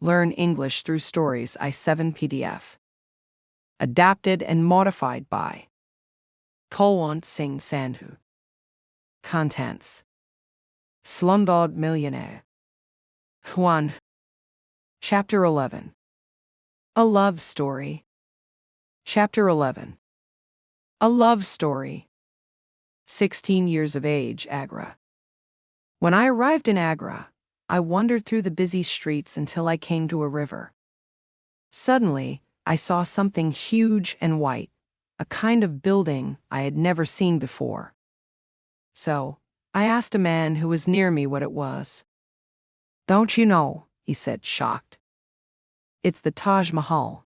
Learn English through stories i7 PDF. Adapted and modified by Kulwant Singh Sandhu. Contents: Slumdog Millionaire. Juan. Chapter 11. A Love Story. Chapter 11. A Love Story. 16 years of age, Agra. When I arrived in Agra, I wandered through the busy streets until I came to a river. Suddenly, I saw something huge and white, a kind of building I had never seen before. So, I asked a man who was near me what it was. "Don't you know?" he said, shocked. "It's the Taj Mahal."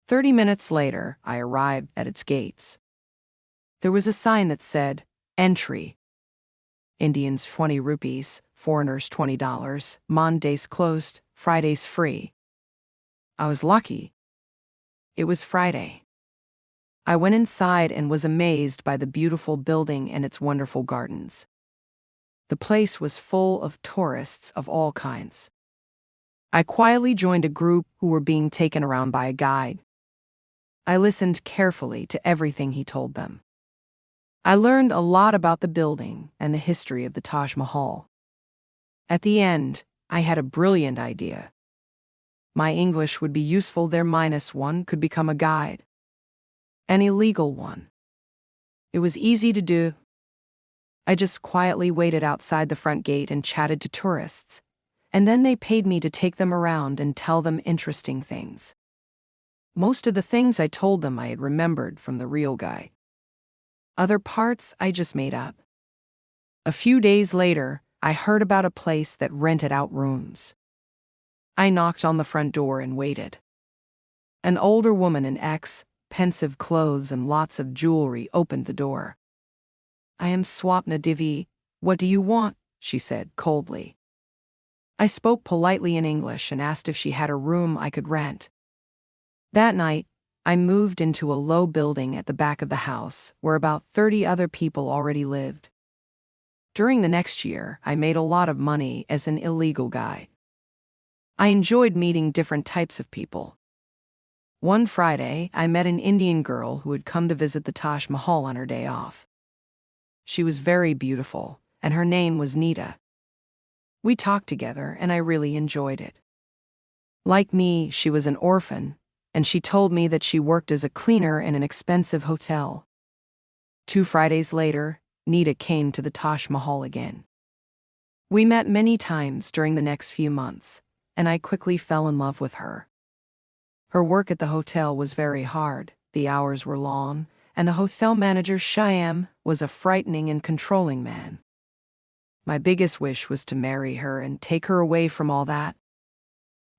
30 minutes later, I arrived at its gates. There was a sign that said, "Entry. Indians 20 rupees, foreigners $20, Mondays closed, Fridays free." I was lucky. It was Friday. I went inside and was amazed by the beautiful building and its wonderful gardens. The place was full of tourists of all kinds. I quietly joined a group who were being taken around by a guide. I listened carefully to everything he told them. I learned a lot about the building and the history of the Taj Mahal. At the end, I had a brilliant idea. My English would be useful there. -1 could become a guide. An illegal one. It was easy to do. I just quietly waited outside the front gate and chatted to tourists, and then they paid me to take them around and tell them interesting things. Most of the things I told them I had remembered from the real guide. Other parts I just made up. A few days later, I heard about a place that rented out rooms. I knocked on the front door and waited. An older woman in expensive clothes and lots of jewelry opened the door. "I am Swapna Devi. What do you want?" she said coldly. I spoke politely in English and asked if she had a room I could rent. That night, I moved into a low building at the back of the house, where about 30 other people already lived. During the next year, I made a lot of money as an illegal guide. I enjoyed meeting different types of people. One Friday, I met an Indian girl who had come to visit the Taj Mahal on her day off. She was very beautiful, and her name was Nita. We talked together, and I really enjoyed it. Like me, she was an orphan, and she told me that she worked as a cleaner in an expensive hotel. 2 Fridays later, Nita came to the Taj Mahal again. We met many times during the next few months, and I quickly fell in love with her. Her work at the hotel was very hard, the hours were long, and the hotel manager, Shyam, was a frightening and controlling man. My biggest wish was to marry her and take her away from all that.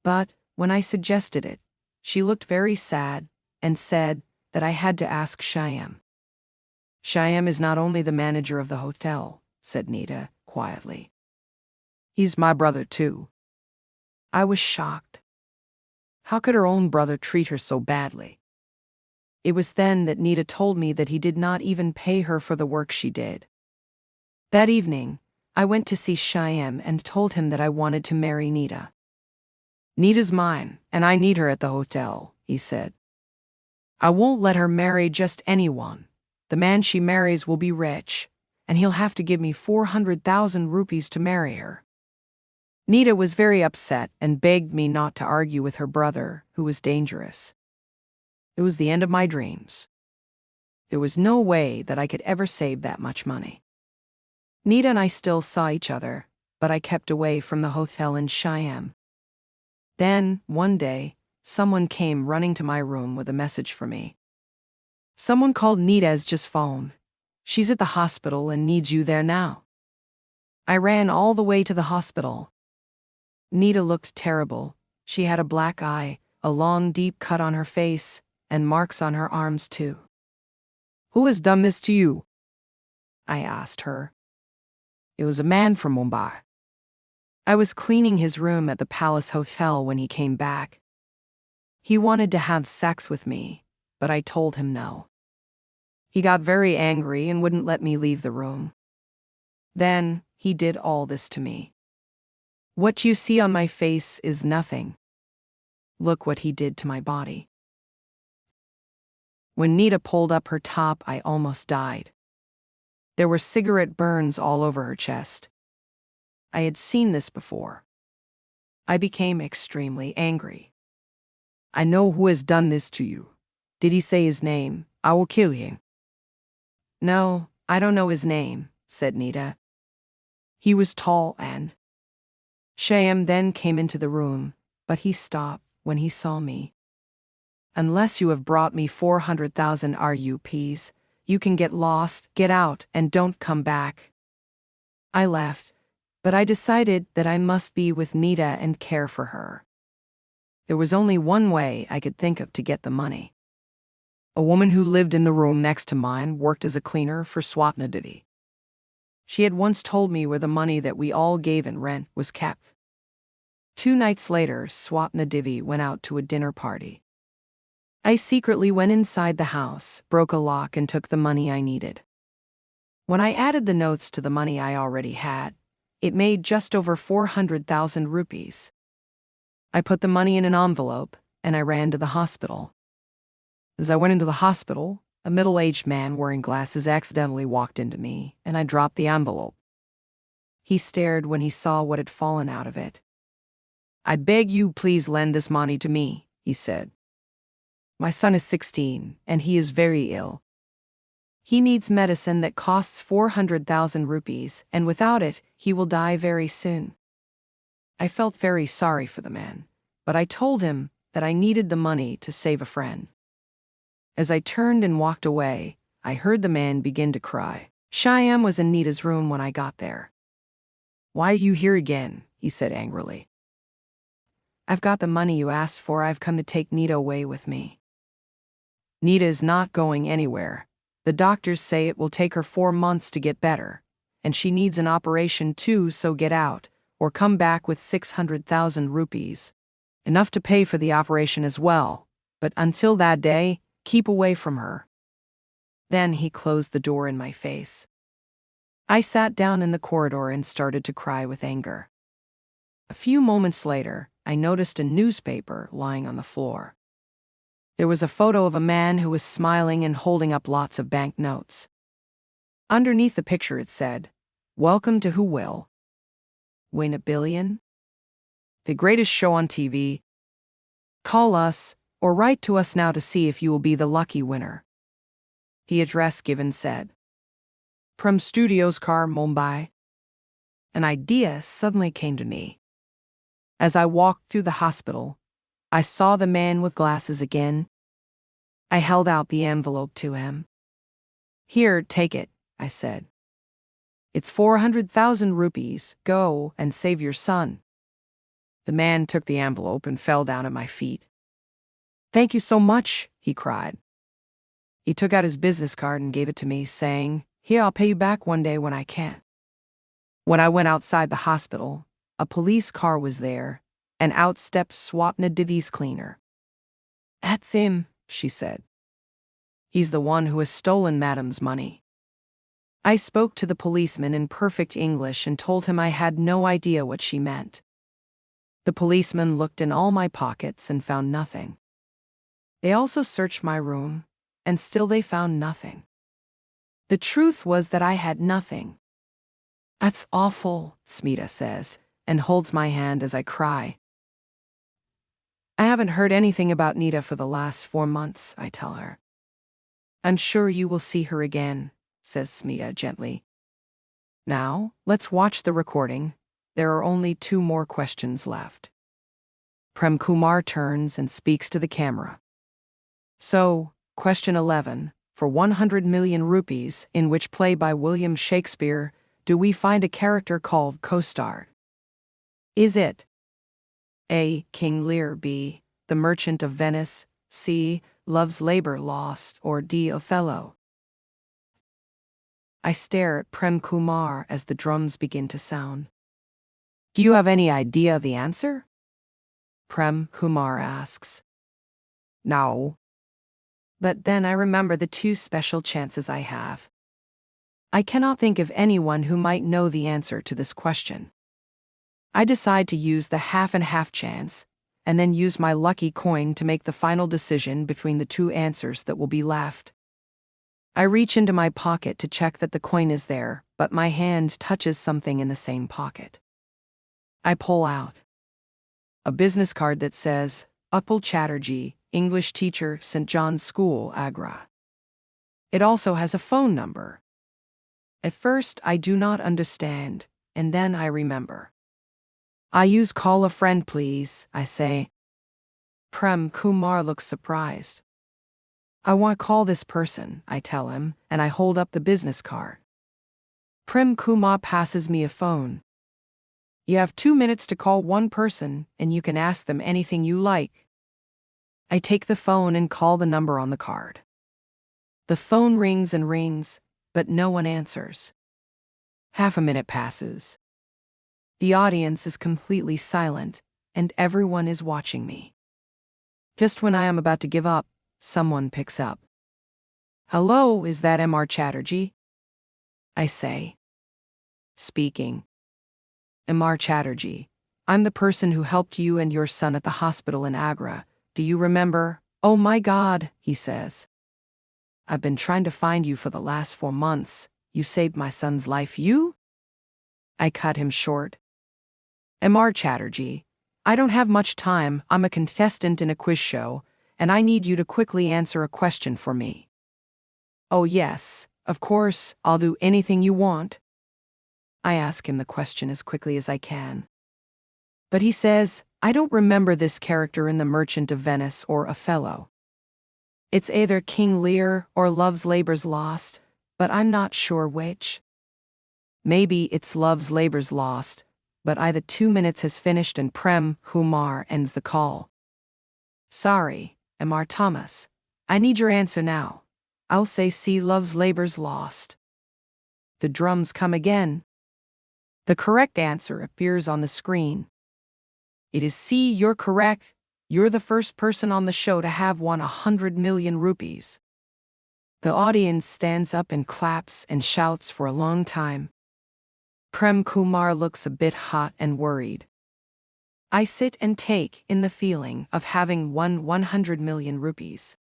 But when I suggested it, she looked very sad and said that I had to ask Shyam. "Shyam is not only the manager of the hotel," said Nita quietly. "He's my brother too." I was shocked. How could her own brother treat her so badly? It was then that Nita told me that he did not even pay her for the work she did. That evening, I went to see Shyam and told him that I wanted to marry Nita. "Nita's mine, and I need her at the hotel," he said. "I won't let her marry just anyone. The man she marries will be rich, and he'll have to give me 400,000 rupees to marry her." Nita was very upset and begged me not to argue with her brother, who was dangerous. It was the end of my dreams. There was no way that I could ever save that much money. Nita and I still saw each other, but I kept away from the hotel in Shyam. Then, one day, someone came running to my room with a message for me. "Someone called Nita's just phoned. She's at the hospital and needs you there now." I ran all the way to the hospital. Nita looked terrible. She had a black eye, a long deep cut on her face, and marks on her arms too. "Who has done this to you?" I asked her. "It was a man from Mumbai. I was cleaning his room at the Palace Hotel when he came back. He wanted to have sex with me, but I told him no. He got very angry and wouldn't let me leave the room. Then he did all this to me. What you see on my face is nothing. Look what he did to my body. When Nita pulled up her top, I almost died. There were cigarette burns all over her chest. I had seen this before. I became extremely angry. I know who has done this to you. Did he say his name? I will kill him. No, I don't know his name, said Nita. He was tall and... Shyam then came into the room, but he stopped when he saw me. Unless you have brought me 400,000 rupees, you can get lost, get out, and don't come back. I left, but I decided that I must be with Nita and care for her. There was only one way I could think of to get the money. A woman who lived in the room next to mine worked as a cleaner for Swapna Devi. She had once told me where the money that we all gave in rent was kept. 2 nights later, Swapna Devi went out to a dinner party. I secretly went inside the house, broke a lock, and took the money I needed. When I added the notes to the money I already had, it made just over 400,000 rupees. I put the money in an envelope, and I ran to the hospital. As I went into the hospital, a middle-aged man wearing glasses accidentally walked into me, and I dropped the envelope. He stared when he saw what had fallen out of it. I beg you please lend this money to me, he said. My son is 16, and he is very ill. He needs medicine that costs 400,000 rupees, and without it, he will die very soon. I felt very sorry for the man, but I told him that I needed the money to save a friend. As I turned and walked away, I heard the man begin to cry. Shyam was in Nita's room when I got there. Why are you here again? He said angrily. I've got the money you asked for. I've come to take Nita away with me. Nita is not going anywhere. The doctors say it will take her 4 months to get better, and she needs an operation too, so get out, or come back with 600,000 rupees. Enough to pay for the operation as well, but until that day, keep away from her. Then he closed the door in my face. I sat down in the corridor and started to cry with anger. A few moments later, I noticed a newspaper lying on the floor. There was a photo of a man who was smiling and holding up lots of banknotes. Underneath the picture it said, "Welcome to Who Will Win a Billion? The greatest show on TV. Call us or write to us now to see if you will be the lucky winner." The address given said, Prem Studios, Car, Mumbai. An idea suddenly came to me. As I walked through the hospital, I saw the man with glasses again. I held out the envelope to him. Here, take it, I said. It's 400,000 rupees. Go and save your son. The man took the envelope and fell down at my feet. Thank you so much, he cried. He took out his business card and gave it to me, saying, Here, I'll pay you back one day when I can. When I went outside the hospital, a police car was there, and out stepped Swapna Devi's cleaner. That's him, she said. He's the one who has stolen Madam's money. I spoke to the policeman in perfect English and told him I had no idea what she meant. The policeman looked in all my pockets and found nothing. They also searched my room, and still they found nothing. The truth was that I had nothing. That's awful, Smita says, and holds my hand as I cry. I haven't heard anything about Nita for the last 4 months, I tell her. I'm sure you will see her again, says Smita gently. Now, let's watch the recording. There are only 2 more questions left. Prem Kumar turns and speaks to the camera. So, question 11, for 100 million rupees, in which play by William Shakespeare, do we find a character called Costard? Is it A. King Lear, B. The Merchant of Venice, C. Love's Labor Lost, or D. Othello? I stare at Prem Kumar as the drums begin to sound. Do you have any idea of the answer? Prem Kumar asks. No. But then I remember the 2 special chances I have. I cannot think of anyone who might know the answer to this question. I decide to use the half and half chance, and then use my lucky coin to make the final decision between the two answers that will be left. I reach into my pocket to check that the coin is there, but my hand touches something in the same pocket. I pull out a business card that says, Atul Chatterjee, English teacher, St. John's School, Agra. It also has a phone number. At first, I do not understand, and then I remember. I use call a friend please, I say. Prem Kumar looks surprised. I want to call this person, I tell him, and I hold up the business card. Prem Kumar passes me a phone. You have 2 minutes to call one person, and you can ask them anything you like. I take the phone and call the number on the card. The phone rings and rings, but no one answers. Half a minute passes. The audience is completely silent, and everyone is watching me. Just when I am about to give up, someone picks up. Hello, is that M.R. Chatterjee? I say. Speaking. M.R. Chatterjee, I'm the person who helped you and your son at the hospital in Agra. Do you remember? Oh my God, he says. I've been trying to find you for the last 4 months. You saved my son's life. You? I cut him short. M.R. Chatterjee, I don't have much time. I'm a contestant in a quiz show, and I need you to quickly answer a question for me. Oh yes, of course, I'll do anything you want. I ask him the question as quickly as I can. But he says, I don't remember this character in The Merchant of Venice or Othello. It's either King Lear or Love's Labour's Lost, but I'm not sure which. Maybe it's Love's Labour's Lost, but the 2 minutes has finished and Prem Kumar ends the call. Sorry, M.R. Thomas. I need your answer now. I'll say C. Love's Labour's Lost. The drums come again. The correct answer appears on the screen. It is C. You're correct. You're the first person on the show to have won 100 million rupees. The audience stands up and claps and shouts for a long time. Prem Kumar looks a bit hot and worried. I sit and take in the feeling of having won 100 million rupees.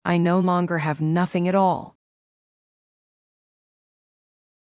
I no longer have nothing at all.